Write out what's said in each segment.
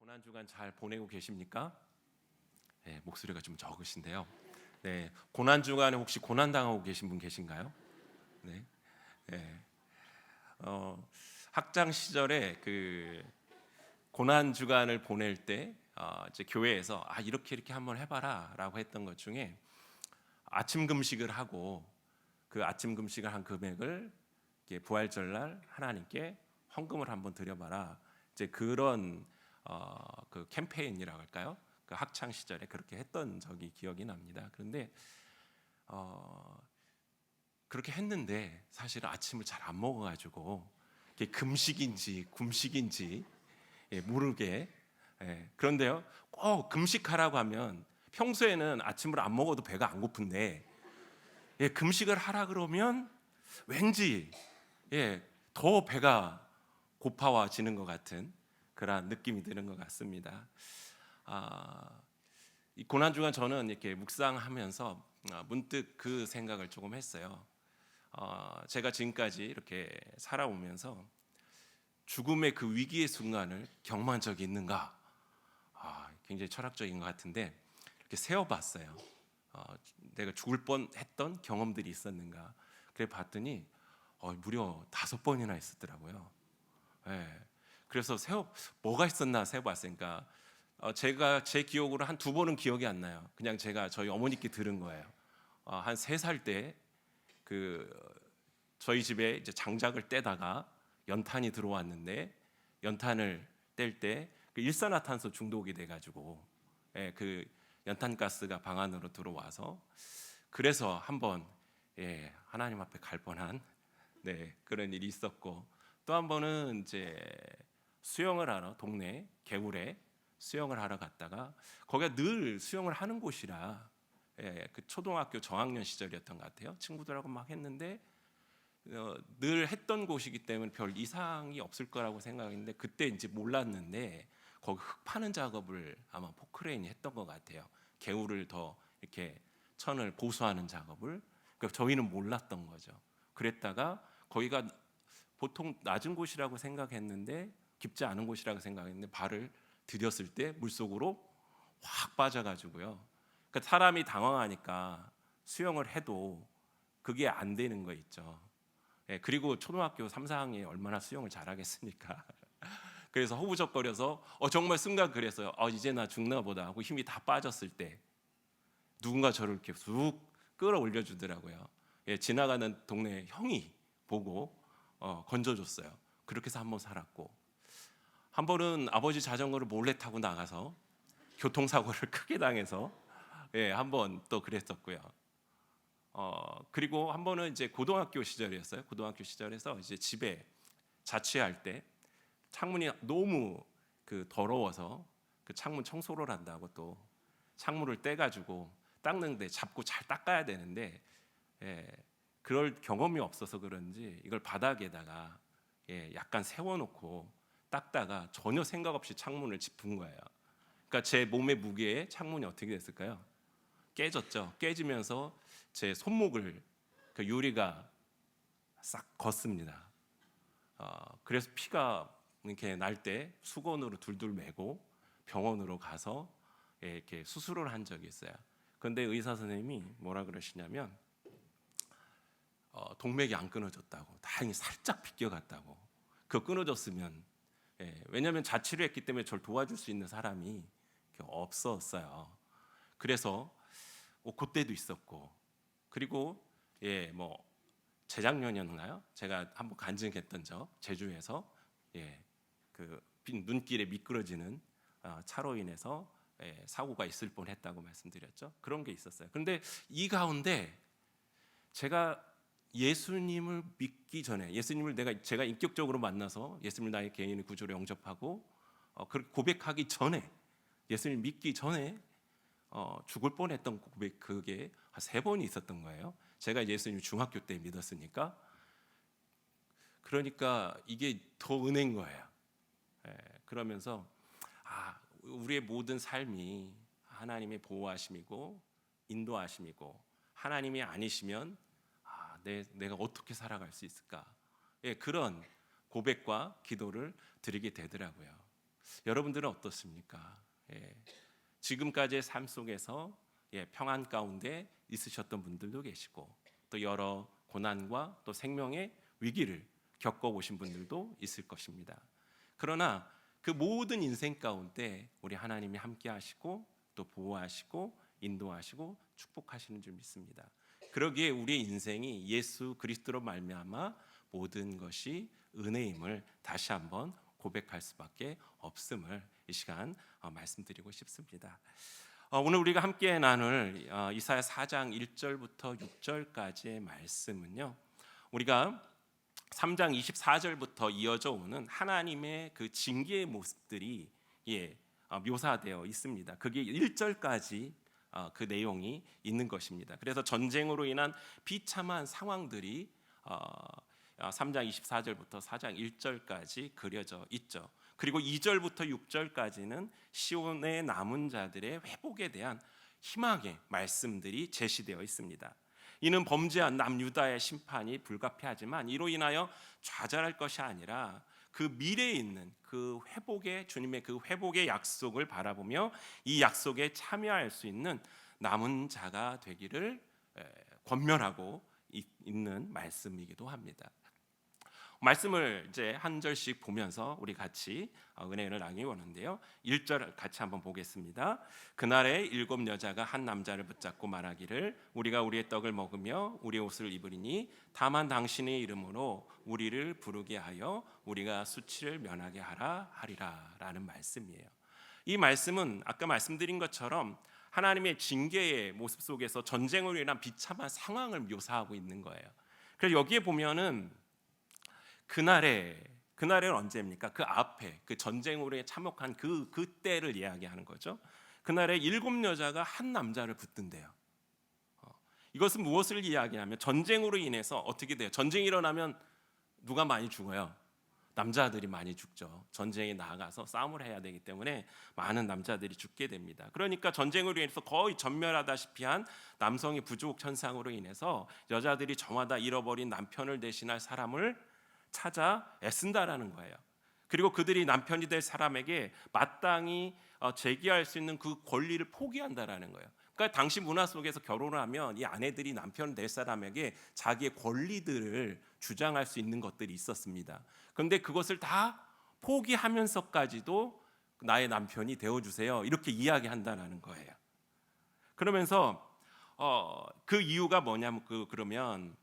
고난 주간 잘 보내고 계십니까? 네, 목소리가 좀 적으신데요. 네, 고난 주간에 혹시 고난 당하고 계신 분 계신가요? 네, 네. 학창 시절에 그 고난 주간을 보낼 때 이제 교회에서 이렇게 한번 해봐라라고 했던 것 중에 아침 금식을 하고 그 아침 금식을 한 금액을 부활절날 하나님께 헌금을 한번 드려봐라. 이제 그런 그 캠페인이라고 할까요? 그 학창 시절에 그렇게 했던 적이 기억이 납니다. 그런데 그렇게 했는데 사실 아침을 잘 안 먹어가지고 이게 금식인지 굶식인지 모르게 그런데요, 꼭 금식하라고 하면 평소에는 아침을 안 먹어도 배가 안 고픈데 금식을 하라 그러면 왠지 더 배가 고파와지는 것 같은 그런 느낌이 드는 것 같습니다. 이 고난 주간 저는 이렇게 묵상하면서 문득 그 생각을 조금 했어요. 제가 지금까지 이렇게 살아오면서 죽음의 그 위기의 순간을 경험한 적이 있는가? 굉장히 철학적인 것 같은데 이렇게 세어봤어요. 내가 죽을 뻔했던 경험들이 있었는가? 그래 봤더니 무려 5번이나 있었더라고요. 예. 그래서 뭐가 있었나 세어봤으니까 제가 제 기억으로 한 2번은 기억이 안 나요. 그냥 제가 저희 어머니께 들은 거예요. 한 3살 때 그 저희 집에 이제 장작을 떼다가 연탄이 들어왔는데 연탄을 뗄 때 그 일산화탄소 중독이 돼가지고 그 연탄가스가 방 안으로 들어와서 그래서 한번 하나님 앞에 갈 뻔한 그런 일이 있었고, 또 한 번은 이제 수영을 하러 동네 개울에 수영을 하러 갔다가 거기가 늘 수영을 하는 곳이라 그 초등학교 저학년 시절이었던 것 같아요. 친구들하고 막 했는데 늘 했던 곳이기 때문에 별 이상이 없을 거라고 생각했는데 그때 이제 몰랐는데 거기 흙 파는 작업을 아마 포크레인이 했던 것 같아요. 개울을 더 이렇게 천을 보수하는 작업을. 그러니까 저희는 몰랐던 거죠. 그랬다가 거기가 보통 낮은 곳이라고 생각했는데 깊지 않은 곳이라고 생각했는데 발을 들였을 때 물속으로 확 빠져가지고요. 그러니까 사람이 당황하니까 수영을 해도 그게 안 되는 거 있죠. 그리고 초등학교 3, 4학년이 얼마나 수영을 잘하겠습니까? 그래서 허우적거려서 정말 순간 그랬어요. 이제 나 죽나 보다 하고 힘이 다 빠졌을 때 누군가 저를 이렇게 쑥 끌어올려 주더라고요. 지나가는 동네 형이 보고 건져줬어요. 그렇게 해서 한 번 살았고, 한 번은 아버지 자전거를 몰래 타고 나가서 교통사고를 크게 당해서 한 번 또 그랬었고요. 그리고 한 번은 이제 고등학교 시절이었어요. 고등학교 시절에서 이제 집에 자취할 때 창문이 너무 그 더러워서 그 창문 청소를 한다고 또 창문을 떼가지고 닦는데 잡고 잘 닦아야 되는데 그럴 경험이 없어서 그런지 이걸 바닥에다가 약간 세워놓고 닦다가 전혀 생각 없이 창문을 짚은 거예요. 그러니까 제 몸의 무게에 창문이 어떻게 됐을까요? 깨졌죠. 깨지면서 제 손목을 그 유리가 싹 걷습니다. 그래서 피가 이렇게 날 때 수건으로 둘둘 매고 병원으로 가서 이렇게 수술을 한 적이 있어요. 그런데 의사 선생님이 뭐라 그러시냐면 동맥이 안 끊어졌다고, 다행히 살짝 비껴갔다고. 그거 끊어졌으면 왜냐하면 자취를 했기 때문에 저를 도와줄 수 있는 사람이 없었어요. 그래서 그때도 있었고, 그리고 뭐 재작년이었나요? 제가 한번 간증했던 적, 제주에서 그 눈길에 미끄러지는 차로 인해서 사고가 있을 뻔했다고 말씀드렸죠. 그런 게 있었어요. 그런데 이 가운데 제가 예수님을 믿기 전에, 예수님을 제가 인격적으로 만나서 예수님을 나의 개인의 구주로 영접하고 그렇게 고백하기 전에, 예수님 믿기 전에 죽을 뻔했던 고백, 그게 한 3번이 있었던 거예요. 제가 예수님 중학교 때 믿었으니까. 그러니까 이게 더 은혜인 거예요. 그러면서 우리의 모든 삶이 하나님의 보호하심이고 인도하심이고, 하나님이 아니시면 내가 어떻게 살아갈 수 있을까? 그런 고백과 기도를 드리게 되더라고요. 여러분들은 어떻습니까? 예, 지금까지의 삶 속에서 평안 가운데 있으셨던 분들도 계시고 또 여러 고난과 또 생명의 위기를 겪어보신 분들도 있을 것입니다. 그러나 그 모든 인생 가운데 우리 하나님이 함께 하시고 또 보호하시고 인도하시고 축복하시는 줄 믿습니다. 그러기에 우리의 인생이 예수 그리스도로 말미암아 모든 것이 은혜임을 다시 한번 고백할 수밖에 없음을 이 시간 말씀드리고 싶습니다. 오늘 우리가 함께 나눌 이사야 4장 1절부터 6절까지의 말씀은요, 우리가 3장 24절부터 이어져 오는 하나님의 그 징계의 모습들이 묘사되어 있습니다. 그게 1절까지 그 내용이 있는 것입니다. 그래서 전쟁으로 인한 비참한 상황들이 3장 24절부터 4장 1절까지 그려져 있죠. 그리고 2절부터 6절까지는 시온의 남은 자들의 회복에 대한 희망의 말씀들이 제시되어 있습니다. 이는 범죄한 남유다의 심판이 불가피하지만 이로 인하여 좌절할 것이 아니라 그 미래에 있는 그 회복의 주님의 그 회복의 약속을 바라보며 이 약속에 참여할 수 있는 남은 자가 되기를 권면하고 있는 말씀이기도 합니다. 말씀을 이제 한 절씩 보면서 우리 같이 은혜를 나누는데요. 1절 같이 한번 보겠습니다. 그날에 7 여자가 한 남자를 붙잡고 말하기를 우리가 우리의 떡을 먹으며 우리의 옷을 입으리니 다만 당신의 이름으로 우리를 부르게 하여 우리가 수치를 면하게 하라 하리라 라는 말씀이에요. 이 말씀은 아까 말씀드린 것처럼 하나님의 징계의 모습 속에서 전쟁으로 인한 비참한 상황을 묘사하고 있는 거예요. 그래서 여기에 보면은 그날은 언제입니까? 그 앞에 그 전쟁으로 참혹한 그때를 이야기하는 거죠. 그날에 7 여자가 한 남자를 붙든대요. 이것은 무엇을 이야기하면 전쟁으로 인해서 어떻게 돼요? 전쟁이 일어나면 누가 많이 죽어요? 남자들이 많이 죽죠. 전쟁에 나가서 싸움을 해야 되기 때문에 많은 남자들이 죽게 됩니다. 그러니까 전쟁으로 인해서 거의 전멸하다시피 한 남성의 부족 현상으로 인해서 여자들이 저마다 잃어버린 남편을 대신할 사람을 찾아 애쓴다라는 거예요. 그리고 그들이 남편이 될 사람에게 마땅히 제기할 수 있는 그 권리를 포기한다라는 거예요. 그러니까 당시 문화 속에서 결혼을 하면 이 아내들이 남편 될 사람에게 자기의 권리들을 주장할 수 있는 것들이 있었습니다. 그런데 그것을 다 포기하면서까지도 나의 남편이 되어주세요 이렇게 이야기한다라는 거예요. 그러면서 그 이유가 뭐냐면 그러면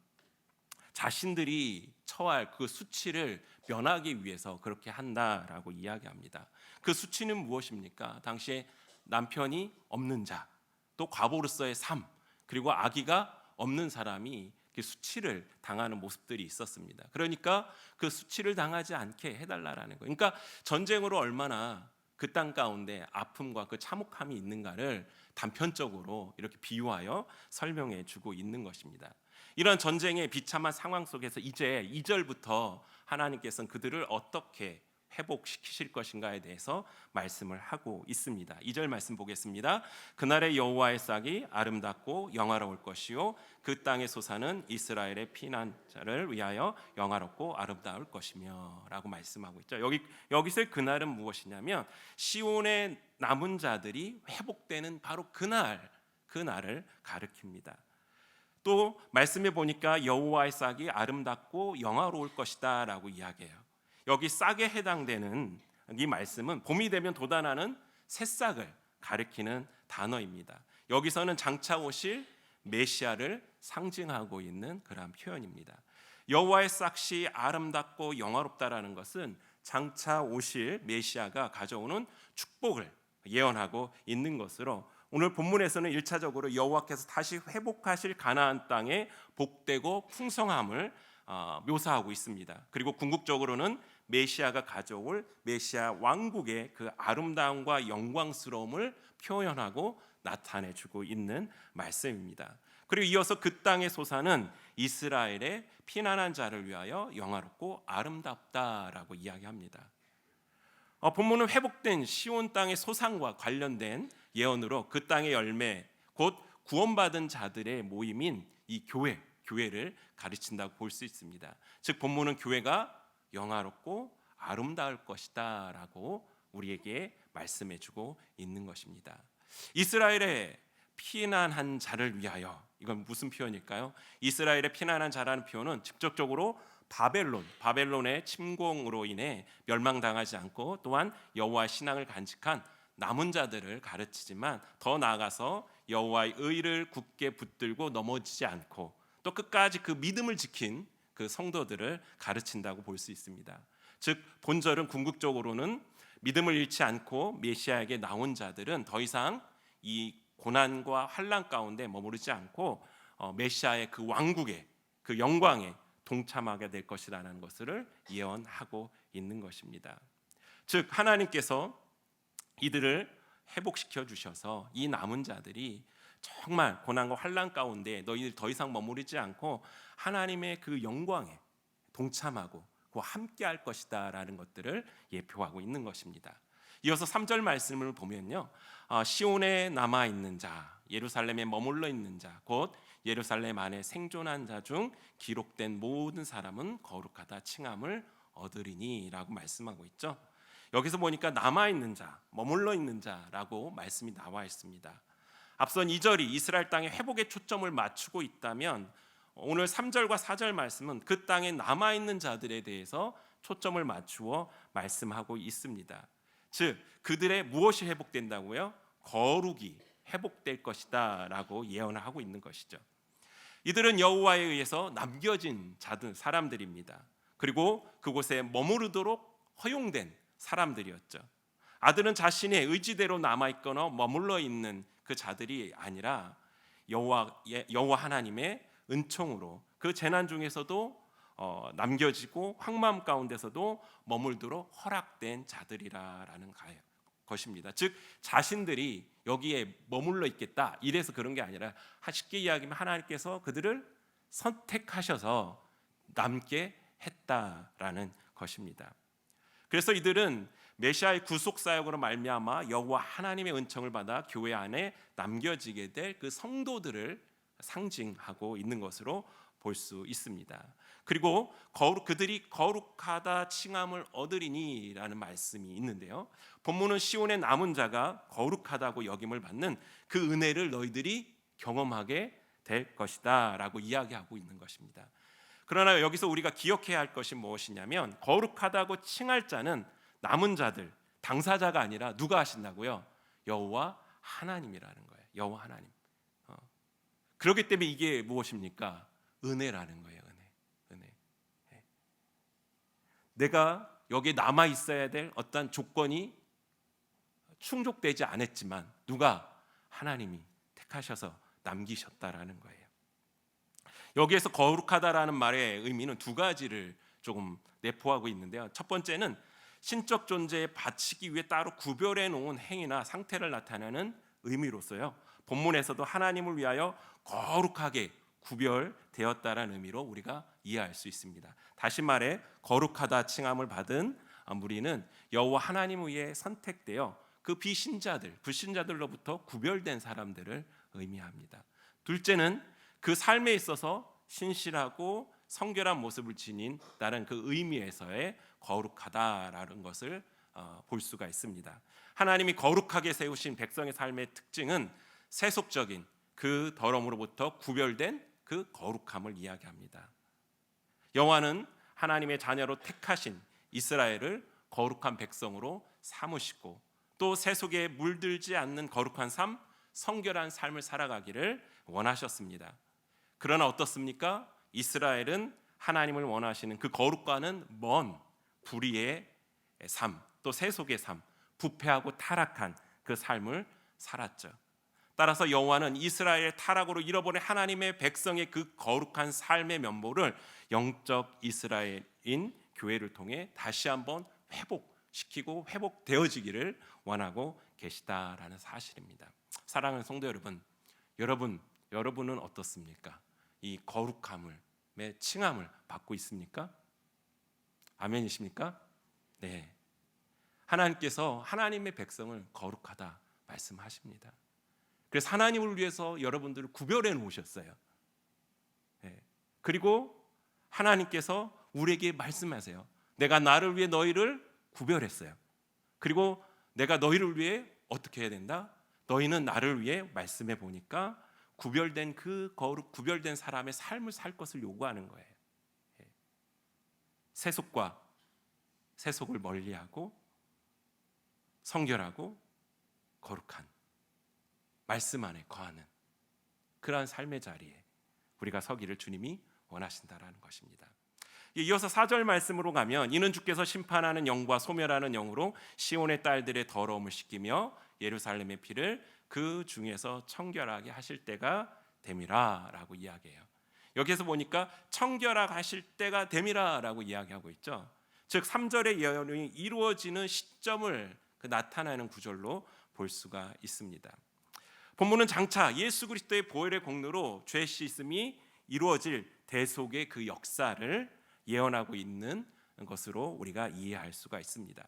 자신들이 처할 그 수치를 면하기 위해서 그렇게 한다라고 이야기합니다. 그 수치는 무엇입니까? 당시에 남편이 없는 자, 또 과부로서의 삶, 그리고 아기가 없는 사람이 그 수치를 당하는 모습들이 있었습니다. 그러니까 그 수치를 당하지 않게 해달라는 거예요. 그러니까 전쟁으로 얼마나 그 땅 가운데 아픔과 그 참혹함이 있는가를 단편적으로 이렇게 비유하여 설명해 주고 있는 것입니다. 이런 전쟁의 비참한 상황 속에서 이제 2절부터 하나님께서는 그들을 어떻게 회복시키실 것인가에 대해서 말씀을 하고 있습니다. 2절 말씀 보겠습니다. 그날의 여호와의 싹이 아름답고 영화로울 것이요 그 땅의 소사는 이스라엘의 피난자를 위하여 영화롭고 아름다울 것이며 라고 말씀하고 있죠. 여기서의 그날은 무엇이냐면 시온의 남은 자들이 회복되는 바로 그날을 가리킵니다. 또 말씀해 보니까 여호와의 싹이 아름답고 영화로울 것이다 라고 이야기해요. 여기 싹에 해당되는 이 말씀은 봄이 되면 돋아나는 새싹을 가리키는 단어입니다. 여기서는 장차 오실 메시아를 상징하고 있는 그런 표현입니다. 여호와의 싹이 아름답고 영화롭다라는 것은 장차 오실 메시아가 가져오는 축복을 예언하고 있는 것으로 오늘 본문에서는 1차적으로 여호와께서 다시 회복하실 가나안 땅의 복되고 풍성함을 묘사하고 있습니다. 그리고 궁극적으로는 메시아가 가져올 메시아 왕국의 그 아름다움과 영광스러움을 표현하고 나타내주고 있는 말씀입니다. 그리고 이어서 그 땅의 소사는 이스라엘의 피난한 자를 위하여 영화롭고 아름답다라고 이야기합니다. 본문은 회복된 시온 땅의 소상과 관련된 예언으로 그 땅의 열매, 곧 구원받은 자들의 모임인 이 교회를 가르친다고 볼 수 있습니다. 즉 본문은 교회가 영화롭고 아름다울 것이다 라고 우리에게 말씀해주고 있는 것입니다. 이스라엘의 피난한 자를 위하여, 이건 무슨 표현일까요? 이스라엘의 피난한 자라는 표현은 직접적으로 바벨론의 침공으로 인해 멸망당하지 않고 또한 여호와의 신앙을 간직한 남은 자들을 가르치지만, 더 나아가서 여호와의 의를 굳게 붙들고 넘어지지 않고 또 끝까지 그 믿음을 지킨 그 성도들을 가르친다고 볼 수 있습니다. 즉 본절은 궁극적으로는 믿음을 잃지 않고 메시아에게 나온 자들은 더 이상 이 고난과 환난 가운데 머무르지 않고 메시아의 그 왕국의 그 영광에 동참하게 될 것이라는 것을 예언하고 있는 것입니다. 즉 하나님께서 이들을 회복시켜 주셔서 이 남은 자들이 정말 고난과 환난 가운데 너희들 더 이상 머무르지 않고 하나님의 그 영광에 동참하고 그 함께할 것이다라는 것들을 예표하고 있는 것입니다. 이어서 3절 말씀을 보면요, 시온에 남아 있는 자, 예루살렘에 머물러 있는 자, 곧 예루살렘 안에 생존한 자 중 기록된 모든 사람은 거룩하다 칭함을 얻으리니라고 말씀하고 있죠. 여기서 보니까 남아 있는 자, 머물러 있는 자라고 말씀이 나와 있습니다. 앞선 2절이 이스라엘 땅의 회복에 초점을 맞추고 있다면, 오늘 3절과 4절 말씀은 그 땅에 남아 있는 자들에 대해서 초점을 맞추어 말씀하고 있습니다. 즉 그들의 무엇이 회복된다고요? 거룩이 회복될 것이다 라고 예언을 하고 있는 것이죠. 이들은 여호와에 의해서 남겨진 사람들입니다. 그리고 그곳에 머무르도록 허용된 사람들이었죠. 아들은 자신의 의지대로 남아있거나 머물러 있는 그 자들이 아니라 여호와 하나님의 은총으로 그 재난 중에서도 남겨지고 황망 가운데서도 머물도록 허락된 자들이라는 것입니다. 즉 자신들이 여기에 머물러 있겠다 이래서 그런 게 아니라, 쉽게 이야기하면 하나님께서 그들을 선택하셔서 남게 했다라는 것입니다. 그래서 이들은 메시아의 구속 사역으로 말미암아 여호와 하나님의 은총을 받아 교회 안에 남겨지게 될 그 성도들을 상징하고 있는 것으로 볼 수 있습니다. 그리고 그들이 거룩하다 칭함을 얻으리니라는 말씀이 있는데요, 본문은 시온의 남은 자가 거룩하다고 여김을 받는 그 은혜를 너희들이 경험하게 될 것이다 라고 이야기하고 있는 것입니다. 그러나 여기서 우리가 기억해야 할 것이 무엇이냐면, 거룩하다고 칭할 자는 남은 자들, 당사자가 아니라 누가 하신다고요? 여호와 하나님이라는 거예요. 여호와 하나님. 그렇기 때문에 이게 무엇입니까? 은혜라는 거예요. 은혜. 내가 여기에 남아 있어야 될 어떤 조건이 충족되지 않았지만 누가? 하나님이 택하셔서 남기셨다라는 거예요. 여기에서 거룩하다라는 말의 의미는 두 가지를 조금 내포하고 있는데요, 첫 번째는 신적 존재에 바치기 위해 따로 구별해 놓은 행위나 상태를 나타내는 의미로서요, 본문에서도 하나님을 위하여 거룩하게 구별되었다라는 의미로 우리가 이해할 수 있습니다. 다시 말해 거룩하다 칭함을 받은 무리는 여호와 하나님에 의해 선택되어 그 불신자들로부터 구별된 사람들을 의미합니다. 둘째는 그 삶에 있어서 신실하고 성결한 모습을 지닌다는 그 의미에서의 거룩하다라는 것을 볼 수가 있습니다. 하나님이 거룩하게 세우신 백성의 삶의 특징은 세속적인 그 더러움으로부터 구별된 그 거룩함을 이야기합니다. 여호와는 하나님의 자녀로 택하신 이스라엘을 거룩한 백성으로 삼으시고 또 세속에 물들지 않는 거룩한 삶, 성결한 삶을 살아가기를 원하셨습니다. 그러나 어떻습니까? 이스라엘은 하나님을 원하시는 그 거룩과는 먼 불의의 삶, 또 세속의 삶, 부패하고 타락한 그 삶을 살았죠. 따라서 여호와는 이스라엘의 타락으로 잃어버린 하나님의 백성의 그 거룩한 삶의 면모를 영적 이스라엘인 교회를 통해 다시 한번 회복시키고 회복되어지기를 원하고 계시다라는 사실입니다. 사랑하는 성도 여러분, 여러분은 어떻습니까? 이 거룩함의 칭함을 받고 있습니까? 아멘이십니까? 네. 하나님께서 하나님의 백성을 거룩하다 말씀하십니다. 그래서 하나님을 위해서 여러분들을 구별해 놓으셨어요. 네. 그리고 하나님께서 우리에게 말씀하세요. 내가 나를 위해 너희를 구별했어요. 그리고 내가 너희를 위해 어떻게 해야 된다? 너희는 나를 위해 말씀해 보니까 구별된 그 거룩 구별된 사람의 삶을 살 것을 요구하는 거예요. 세속과 세속을 멀리하고 성결하고 거룩한 말씀 안에 거하는 그러한 삶의 자리에 우리가 서기를 주님이 원하신다라는 것입니다. 이어서 4절 말씀으로 가면 이는 주께서 심판하는 영과 소멸하는 영으로 시온의 딸들의 더러움을 씻기며 예루살렘의 피를 그 중에서 청결하게 하실 때가 됨이라라고 이야기해요. 여기에서 보니까 청결하게 하실 때가 됨이라라고 이야기하고 있죠. 즉 3절의 예언이 이루어지는 시점을 나타내는 구절로 볼 수가 있습니다. 본문은 장차 예수 그리스도의 보혈의 공로로 죄 씻음이 이루어질 대속의 그 역사를 예언하고 있는 것으로 우리가 이해할 수가 있습니다.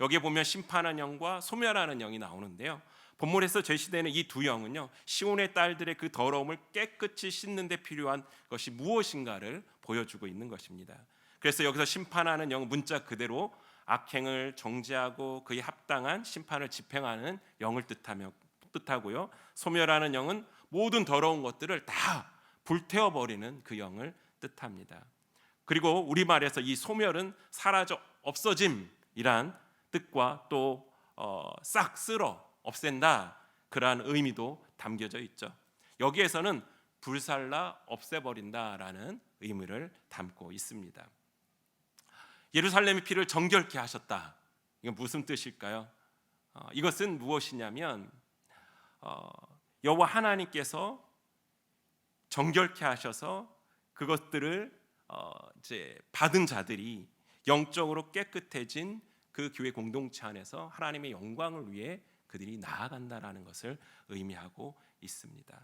여기에 보면 심판하는 영과 소멸하는 영이 나오는데요. 본문에서 제시되는 이 두 영은요, 시온의 딸들의 그 더러움을 깨끗이 씻는 데 필요한 것이 무엇인가를 보여주고 있는 것입니다. 그래서 여기서 심판하는 영은 문자 그대로 악행을 정죄하고 그에 합당한 심판을 집행하는 영을 뜻하고요. 소멸하는 영은 모든 더러운 것들을 다 불태워버리는 그 영을 뜻합니다. 그리고 우리말에서 이 소멸은 사라져 없어짐이란 뜻과 또 싹 쓸어 없앤다 그러한 의미도 담겨져 있죠. 여기에서는 불살라 없애버린다라는 의미를 담고 있습니다. 예루살렘의 피를 정결케 하셨다. 이건 무슨 뜻일까요? 이것은 무엇이냐면 여호와 하나님께서 정결케 하셔서 그것들을 이제 받은 자들이 영적으로 깨끗해진 그 교회 공동체 안에서 하나님의 영광을 위해 그들이 나아간다라는 것을 의미하고 있습니다.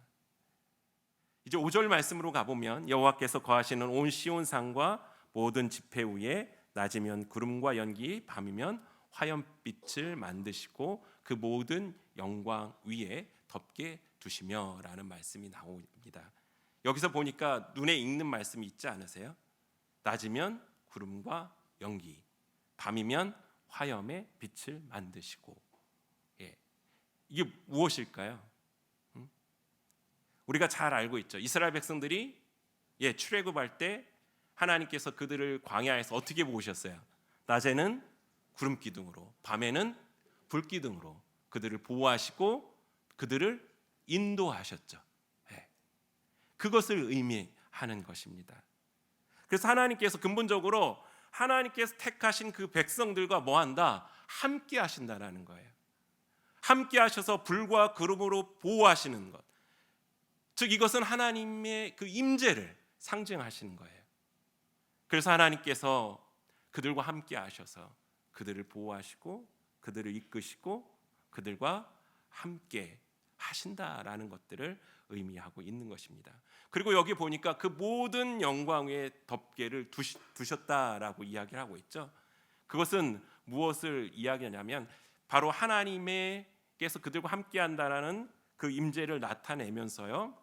이제 5절 말씀으로 가보면 여호와께서 거하시는 온 시온산과 모든 지폐 위에 낮이면 구름과 연기, 밤이면 화염빛을 만드시고 그 모든 영광 위에 덮게 두시며라는 말씀이 나옵니다. 여기서 보니까 눈에 익는 말씀이 있지 않으세요? 낮이면 구름과 연기, 밤이면 화염의 빛을 만드시고. 이게 무엇일까요? 우리가 잘 알고 있죠. 이스라엘 백성들이 출애굽할 때 하나님께서 그들을 광야에서 어떻게 모으셨어요? 낮에는 구름 기둥으로, 밤에는 불 기둥으로 그들을 보호하시고 그들을 인도하셨죠. 그것을 의미하는 것입니다. 그래서 하나님께서 근본적으로 하나님께서 택하신 그 백성들과 뭐한다? 함께 하신다라는 거예요. 함께 하셔서 불과 구름으로 보호하시는 것. 즉 이것은 하나님의 그 임재를 상징하시는 거예요. 그래서 하나님께서 그들과 함께 하셔서 그들을 보호하시고 그들을 이끄시고 그들과 함께 하신다라는 것들을 의미하고 있는 것입니다. 그리고 여기 보니까 그 모든 영광 위에 덮개를 두셨다라고 이야기를 하고 있죠. 그것은 무엇을 이야기하냐면 바로 하나님께서 그들과 함께 한다라는 그 임재를 나타내면서요,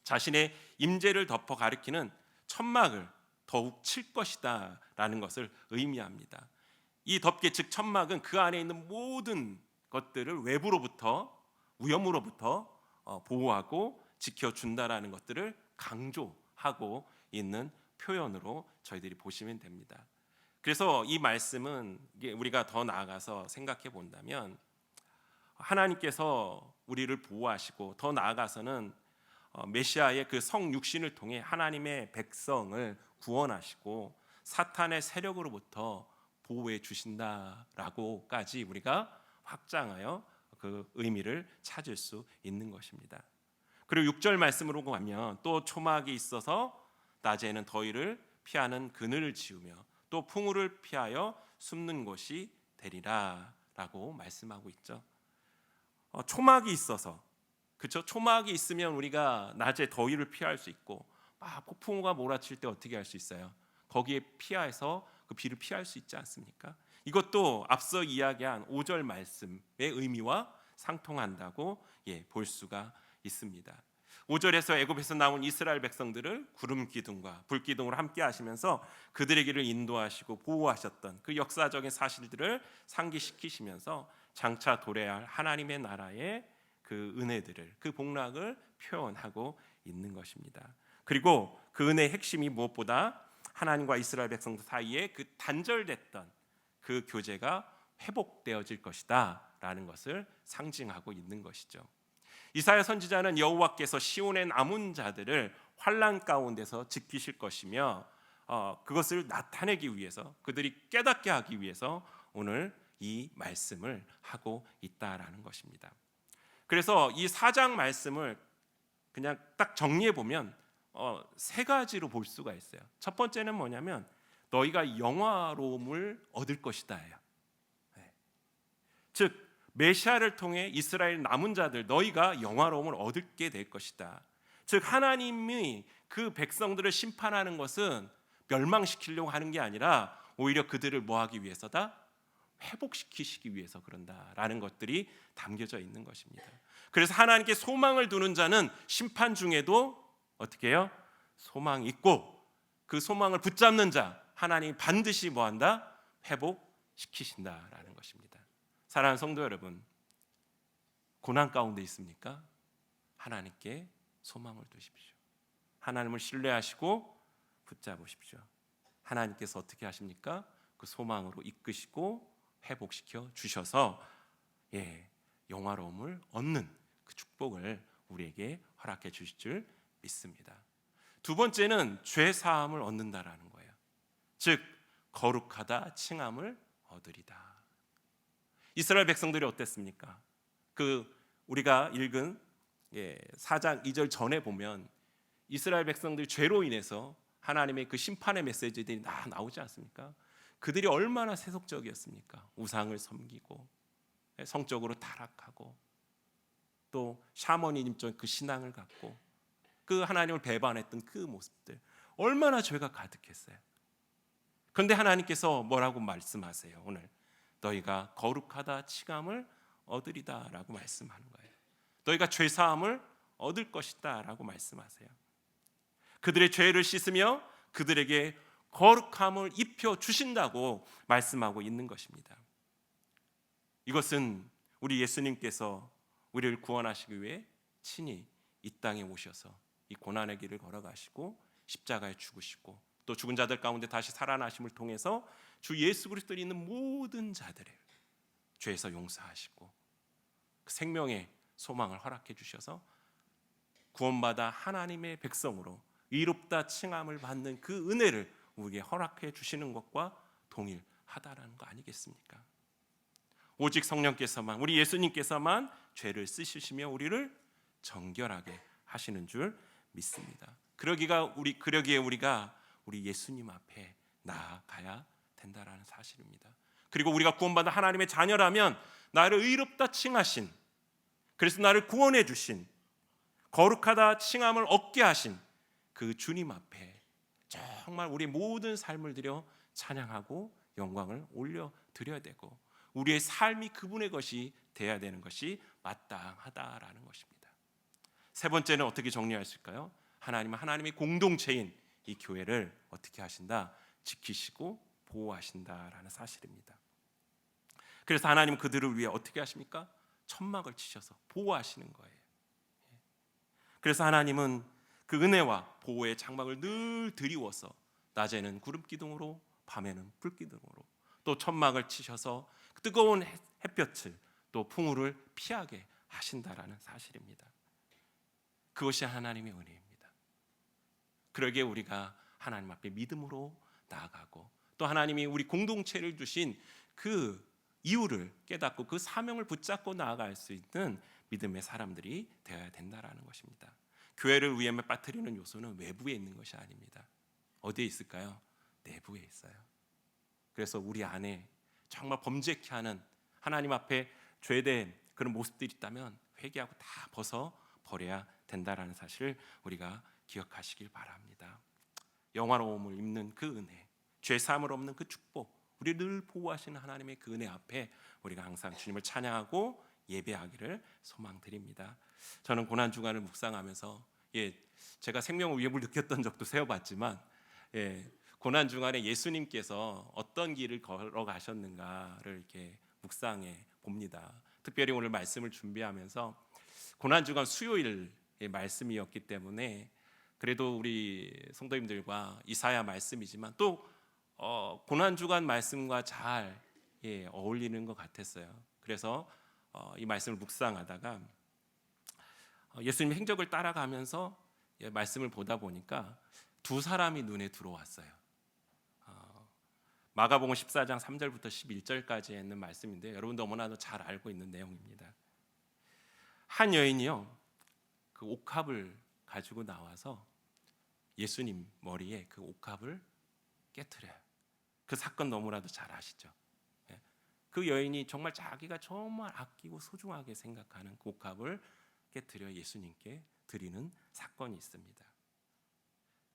자신의 임재를 덮어 가리키는 천막을 더욱 칠 것이다라는 것을 의미합니다. 이 덮개 즉 천막은 그 안에 있는 모든 것들을 외부로부터 위험으로부터 보호하고 지켜준다라는 것들을 강조하고 있는 표현으로 저희들이 보시면 됩니다. 그래서 이 말씀은 우리가 더 나아가서 생각해 본다면 하나님께서 우리를 보호하시고 더 나아가서는 메시아의 그 성육신을 통해 하나님의 백성을 구원하시고 사탄의 세력으로부터 보호해 주신다라고까지 우리가 확장하여 그 의미를 찾을 수 있는 것입니다. 그리고 6절 말씀으로 가면 또 초막이 있어서 낮에는 더위를 피하는 그늘을 지으며 또 풍우를 피하여 숨는 곳이 되리라라고 말씀하고 있죠. 초막이 있어서, 그렇죠? 초막이 있으면 우리가 낮에 더위를 피할 수 있고 막 폭풍우가 몰아칠 때 어떻게 할 수 있어요? 거기에 피해서 그 비를 피할 수 있지 않습니까? 이것도 앞서 이야기한 5절 말씀의 의미와 상통한다고 볼 수가 있습니다. 5절에서 애굽에서 나온 이스라엘 백성들을 구름 기둥과 불 기둥으로 함께 하시면서 그들의 길을 인도하시고 보호하셨던 그 역사적인 사실들을 상기시키시면서 장차 도래할 하나님의 나라의 그 은혜들을, 그 복락을 표현하고 있는 것입니다. 그리고 그 은혜의 핵심이 무엇보다 하나님과 이스라엘 백성들 사이에 그 단절됐던 그 교제가 회복되어질 것이다 라는 것을 상징하고 있는 것이죠. 이사야 선지자는 여호와께서 시온의 남은 자들을 환난 가운데서 지키실 것이며 그것을 나타내기 위해서, 그들이 깨닫게 하기 위해서 오늘 이 말씀을 하고 있다라는 것입니다. 그래서 이 4장 말씀을 그냥 딱 정리해 보면 세 가지로 볼 수가 있어요. 첫 번째는 뭐냐면 너희가 영화로움을 얻을 것이다예요. 즉 메시아를 통해 이스라엘 남은 자들 너희가 영화로움을 얻게 될 것이다. 즉 하나님이 그 백성들을 심판하는 것은 멸망시키려고 하는 게 아니라 오히려 그들을 뭐하기 위해서다? 회복시키시기 위해서 그런다라는 것들이 담겨져 있는 것입니다. 그래서 하나님께 소망을 두는 자는 심판 중에도 어떻게 해요? 소망이 있고 그 소망을 붙잡는 자 하나님이 반드시 뭐한다? 회복시키신다라는 것입니다. 사랑하는 성도 여러분, 고난 가운데 있습니까? 하나님께 소망을 두십시오. 하나님을 신뢰하시고 붙잡으십시오. 하나님께서 어떻게 하십니까? 그 소망으로 이끄시고 회복시켜 주셔서 영화로움을 얻는 그 축복을 우리에게 허락해 주실 줄 믿습니다. 두 번째는 죄 사함을 얻는다라는 거예요. 즉 거룩하다 칭함을 얻으리다. 이스라엘 백성들이 어땠습니까? 우리가 읽은 4장 2절 전에 보면 이스라엘 백성들이 죄로 인해서 하나님의 그 심판의 메시지들이 나오지 않습니까? 그들이 얼마나 세속적이었습니까? 우상을 섬기고 성적으로 타락하고 또 샤머니즘적 그 신앙을 갖고 그 하나님을 배반했던 그 모습들, 얼마나 죄가 가득했어요. 그런데 하나님께서 뭐라고 말씀하세요? 오늘 너희가 거룩하다 칭함을 얻으리다 라고 말씀하는 거예요. 너희가 죄사함을 얻을 것이다 라고 말씀하세요. 그들의 죄를 씻으며 그들에게 거룩함을 입혀 주신다고 말씀하고 있는 것입니다. 이것은 우리 예수님께서 우리를 구원하시기 위해 친히 이 땅에 오셔서 이 고난의 길을 걸어가시고 십자가에 죽으시고 또 죽은 자들 가운데 다시 살아나심을 통해서 주 예수 그리스도에 있는 모든 자들의 죄에서 용서하시고 그 생명의 소망을 허락해 주셔서 구원받아 하나님의 백성으로 의롭다 칭함을 받는 그 은혜를 우리에게 허락해 주시는 것과 동일하다라는 거 아니겠습니까? 오직 성령께서만, 우리 예수님께서만 죄를 씻으시며 우리를 정결하게 하시는 줄 믿습니다. 그러기에 우리가 우리 예수님 앞에 나아가야 된다라는 사실입니다. 그리고 우리가 구원받은 하나님의 자녀라면 나를 의롭다 칭하신, 그래서 나를 구원해 주신, 거룩하다 칭함을 얻게 하신 그 주님 앞에 정말 우리 모든 삶을 들여 찬양하고 영광을 올려 드려야 되고 우리의 삶이 그분의 것이 돼야 되는 것이 마땅하다라는 것입니다. 세 번째는 어떻게 정리할 수 있을까요? 하나님은 하나님의 공동체인 이 교회를 어떻게 하신다? 지키시고 보호하신다라는 사실입니다. 그래서 하나님은 그들을 위해 어떻게 하십니까? 천막을 치셔서 보호하시는 거예요. 그래서 하나님은 그 은혜와 보호의 장막을 늘 드리워서 낮에는 구름 기둥으로 밤에는 불 기둥으로 또 천막을 치셔서 뜨거운 햇볕을 또 풍우를 피하게 하신다라는 사실입니다. 그것이 하나님의 은혜입니다. 그러기에 우리가 하나님 앞에 믿음으로 나아가고 또 하나님이 우리 공동체를 주신 그 이유를 깨닫고 그 사명을 붙잡고 나아갈 수 있는 믿음의 사람들이 되어야 된다라는 것입니다. 교회를 위험에 빠뜨리는 요소는 외부에 있는 것이 아닙니다. 어디에 있을까요? 내부에 있어요. 그래서 우리 안에 정말 범죄케 하는 하나님 앞에 죄된 그런 모습들이 있다면 회개하고 다 벗어 버려야 된다라는 사실을 우리가 기억하시길 바랍니다. 영화로움을 입는 그 은혜, 죄사함을 없는 그 축복, 우리를 늘 보호하시는 하나님의 그 은혜 앞에 우리가 항상 주님을 찬양하고 예배하기를 소망드립니다. 저는 고난 주간을 묵상하면서 예, 제가 생명 위협을 느꼈던 적도 세어봤지만, 예, 고난 중간에 예수님께서 어떤 길을 걸어가셨는가를 이렇게 묵상해 봅니다. 특별히 오늘 말씀을 준비하면서 고난 주간 수요일의 말씀이었기 때문에 그래도 우리 성도님들과 이사야 말씀이지만 또 고난 주간 말씀과 잘 어울리는 것 같았어요. 그래서 이 말씀을 묵상하다가 예수님 행적을 따라가면서 말씀을 보다 보니까 두 사람이 눈에 들어왔어요. 마가복음 14장 3절부터 11절까지에 있는 말씀인데 여러분도 너무나도 잘 알고 있는 내용입니다. 한 여인이요, 그 옥합을 가지고 나와서 예수님 머리에 그 옥합을 깨트려요. 그 사건 너무나도 잘 아시죠? 그 여인이 정말 자기가 정말 아끼고 소중하게 생각하는 그 옥합을 깨트려 예수님께 드리는 사건이 있습니다.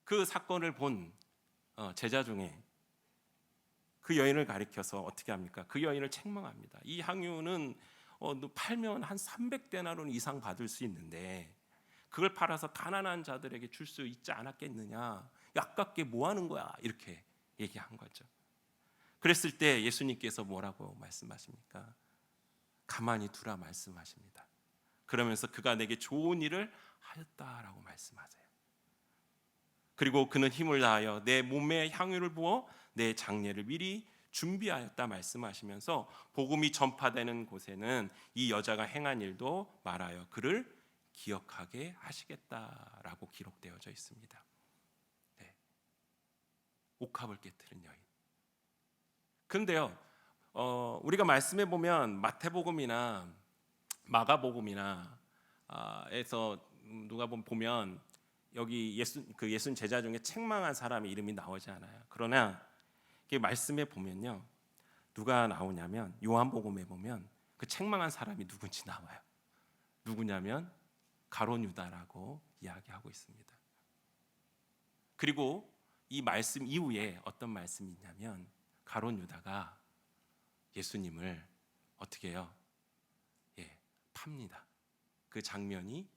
그 사건을 본 제자 중에 그 여인을 가리켜서 어떻게 합니까? 그 여인을 책망합니다. 이 향유는 팔면 한 300데나론 이상 받을 수 있는데 그걸 팔아서 가난한 자들에게 줄 수 있지 않았겠느냐? 아깝게 뭐 하는 거야? 이렇게 얘기한 거죠. 그랬을 때 예수님께서 뭐라고 말씀하십니까? 가만히 두라 말씀하십니다. 그러면서 그가 내게 좋은 일을 하였다라고 말씀하세요. 그리고 그는 힘을 다하여 내 몸에 향유를 부어 내 장례를 미리 준비하였다 말씀하시면서 복음이 전파되는 곳에는 이 여자가 행한 일도 말하여 그를 기억하게 하시겠다라고 기록되어져 있습니다. 네. 옥합을 깨뜨린 여인. 근데요, 우리가 말씀해 보면 마태복음이나 마가복음이나 에서 누가 보면 여기 예수님 제자 중에 책망한 사람의 이름이 나오지 않아요. 그러나 말씀에 보면요, 누가 나오냐면 요한복음에 보면 그 책망한 사람이 누군지 나와요. 누구냐면 가룟 유다라고 이야기하고 있습니다. 그리고 이 말씀 이후에 어떤 말씀이 있냐면 가룟 유다가 예수님을 어떻게 해요? 팝니다. 그 장면이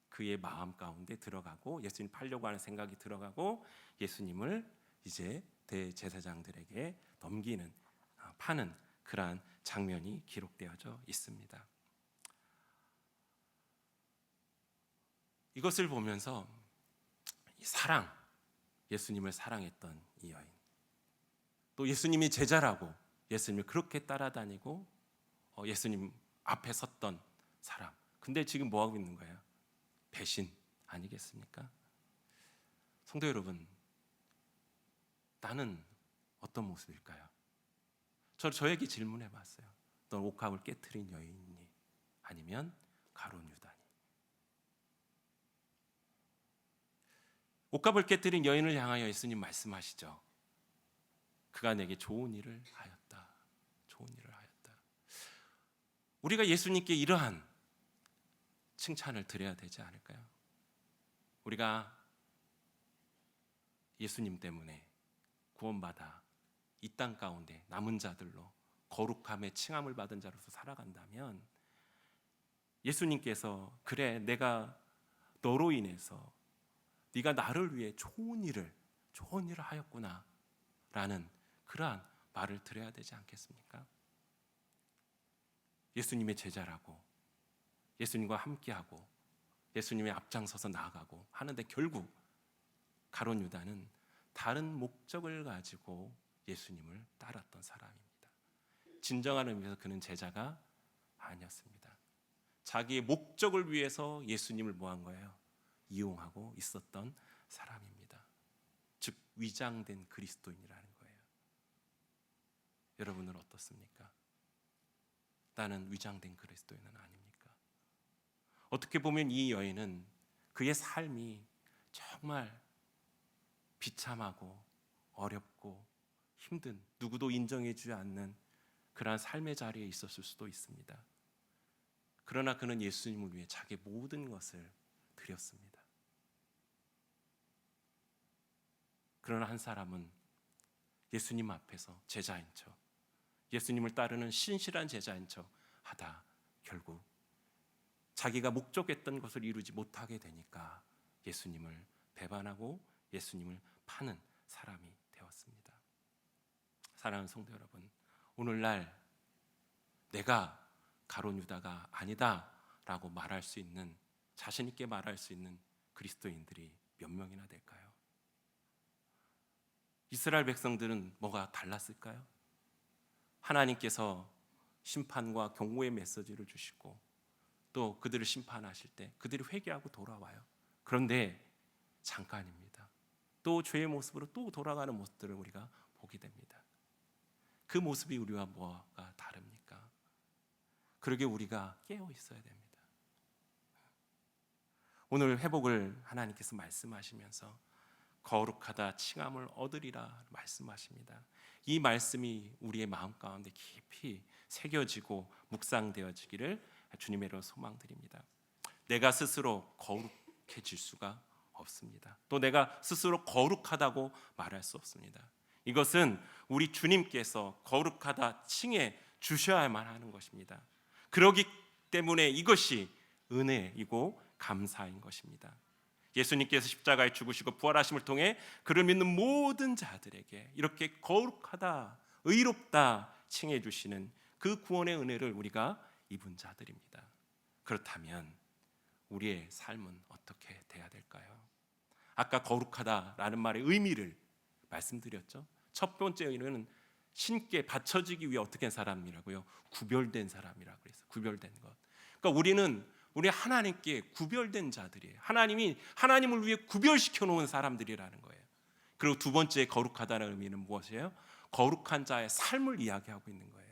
그의 마음 가운데 들어가고 예수님 팔려고 하는 생각이 들어가고 예수님을 이제 대제사장들에게 넘기는, 파는 그러한 장면이 기록되어져 있습니다. 이것을 보면서 사랑, 예수님을 사랑했던 이 여인, 또 예수님이 제자라고 예수님을 그렇게 따라다니고 예수님 앞에 섰던 사람, 근데 지금 뭐 하고 있는 거예요? 배신 아니겠습니까? 성도 여러분, 나는 어떤 모습일까요? 저에게 질문해 봤어요. 넌 옥합을 깨트린 여인이니 아니면 가룟 유다니? 옥합을 깨트린 여인을 향하여 예수님 말씀하시죠. 그가 내게 좋은 일을 하였다. 좋은 일을 하였다. 우리가 예수님께 이러한 칭찬을 드려야 되지 않을까요? 우리가 예수님 때문에 구원받아 이 땅 가운데 남은 자들로 거룩함의 칭함을 받은 자로서 살아간다면 예수님께서 그래, 내가 너로 인해서 네가 나를 위해 좋은 일을 하였구나 라는 그러한 말을 드려야 되지 않겠습니까? 예수님의 제자라고 예수님과 함께하고 예수님의 앞장서서 나아가고 하는데 결국 가룟 유다는 다른 목적을 가지고 예수님을 따랐던 사람입니다. 진정한 의미에서 그는 제자가 아니었습니다. 자기의 목적을 위해서 예수님을 뭐한 거예요? 이용하고 있었던 사람입니다. 즉 위장된 그리스도인이라는 거예요. 여러분은 어떻습니까? 나는 위장된 그리스도인은 아닙니까? 어떻게 보면 이 여인은 그의 삶이 정말 비참하고 어렵고 힘든, 누구도 인정해주지 않는 그러한 삶의 자리에 있었을 수도 있습니다. 그러나 그는 예수님을 위해 자기 모든 것을 드렸습니다. 그러나 한 사람은 예수님 앞에서 제자인 척, 예수님을 따르는 신실한 제자인 척 하다 결국 자기가 목적했던 것을 이루지 못하게 되니까 예수님을 배반하고 예수님을 파는 사람이 되었습니다. 사랑하는 성도 여러분, 오늘날 내가 가룟 유다가 아니다 라고 말할 수 있는, 자신 있게 말할 수 있는 그리스도인들이 몇 명이나 될까요? 이스라엘 백성들은 뭐가 달랐을까요? 하나님께서 심판과 경고의 메시지를 주시고 또 그들을 심판하실 때 그들이 회개하고 돌아와요. 그런데 잠깐입니다. 또 죄의 모습으로 또 돌아가는 모습들을 우리가 보게 됩니다. 그 모습이 우리와 뭐가 다릅니까? 그러게 우리가 깨어 있어야 됩니다. 오늘 회복을 하나님께서 말씀하시면서 거룩하다 칭함을 얻으리라 말씀하십니다. 이 말씀이 우리의 마음 가운데 깊이 새겨지고 묵상되어지기를 주님의로 소망드립니다. 내가 스스로 거룩해질 수가 없습니다. 또 내가 스스로 거룩하다고 말할 수 없습니다. 이것은 우리 주님께서 거룩하다 칭해 주셔야만 하는 것입니다. 그러기 때문에 이것이 은혜이고 감사인 것입니다. 예수님께서 십자가에 죽으시고 부활하심을 통해 그를 믿는 모든 자들에게 이렇게 거룩하다, 의롭다 칭해 주시는 그 구원의 은혜를 우리가 입은 자들입니다. 그렇다면 우리의 삶은 어떻게 돼야 될까요? 아까 거룩하다라는 말의 의미를 말씀드렸죠. 첫 번째 의미는 신께 바쳐지기 위해 어떻게 한 사람이라고요? 구별된 사람이라고 그랬어요. 구별된 것. 그러니까 우리 하나님께 구별된 자들이에요. 하나님이 하나님을 위해 구별시켜 놓은 사람들이라는 거예요. 그리고 두 번째 거룩하다는 의미는 무엇이에요? 거룩한 자의 삶을 이야기하고 있는 거예요.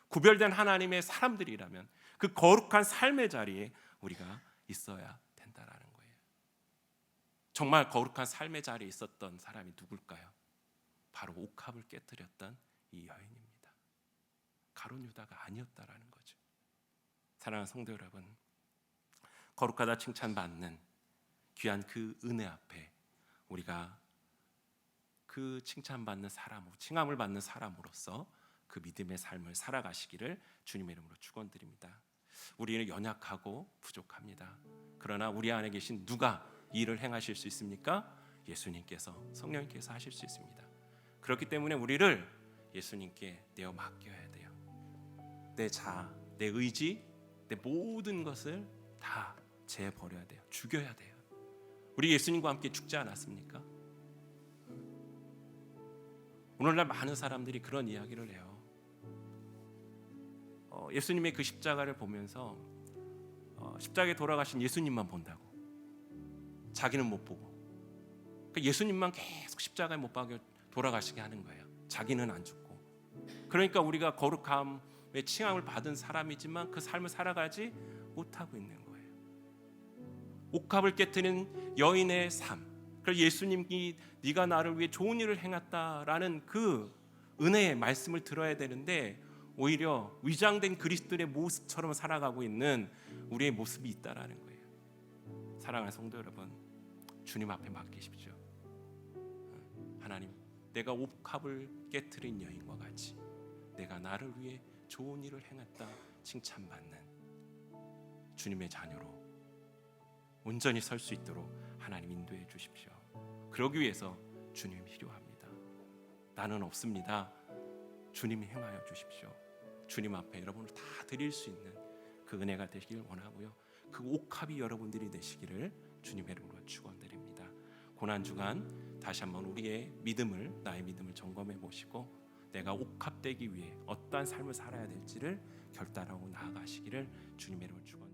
구별된 하나님의 사람들이라면 그 거룩한 삶의 자리에 우리가 있어야 된다라는 거예요. 정말 거룩한 삶의 자리에 있었던 사람이 누굴까요? 바로 옥합을 깨뜨렸던 이 여인입니다. 가룟 유다가 아니었다라는 거죠. 사랑하는 성도 여러분, 거룩하다 칭찬받는 귀한 그 은혜 앞에 우리가 그 칭찬받는 사람, 칭함을 받는 사람으로서 그 믿음의 삶을 살아가시기를 주님의 이름으로 축원드립니다. 우리는 연약하고 부족합니다. 그러나 우리 안에 계신 누가 이 일을 행하실 수 있습니까? 예수님께서, 성령님께서 하실 수 있습니다. 그렇기 때문에 우리를 예수님께 내어 맡겨야 돼요. 내 자아, 내 의지, 내 모든 것을 다 재버려야 돼요. 죽여야 돼요. 우리 예수님과 함께 죽지 않았습니까? 오늘날 많은 사람들이 그런 이야기를 해요. 예수님의 그 십자가를 보면서 십자가에 돌아가신 예수님만 본다고. 자기는 못 보고. 그러니까 예수님만 계속 십자가에 못 박혀 돌아가시게 하는 거예요. 자기는 안 죽고. 그러니까 우리가 거룩함의 칭함을 받은 사람이지만 그 삶을 살아가지 못하고 있는 거예요. 옥합을 깨트린 여인의 삶. 그래서 예수님이 네가 나를 위해 좋은 일을 행했다라는 그 은혜의 말씀을 들어야 되는데 오히려 위장된 그리스도의 모습처럼 살아가고 있는 우리의 모습이 있다라는 거예요. 사랑하는 성도 여러분, 주님 앞에 맡기십시오. 하나님, 내가 옥합을 깨트린 여인과 같이 내가 나를 위해 좋은 일을 행했다 칭찬받는 주님의 자녀로 온전히 설 수 있도록 하나님 인도해 주십시오. 그러기 위해서 주님이 필요합니다. 나는 없습니다. 주님이 행하여 주십시오. 주님 앞에 여러분을 다 드릴 수 있는 그 은혜가 되시길 원하고요. 그 옥합이 여러분들이 되시기를 주님의 이름으로 축원드립니다. 고난주간 다시 한번 우리의 믿음을, 나의 믿음을 점검해 보시고 내가 옥합되기 위해 어떠한 삶을 살아야 될지를 결단하고 나아가시기를 주님의 이름으로 축원드립니다.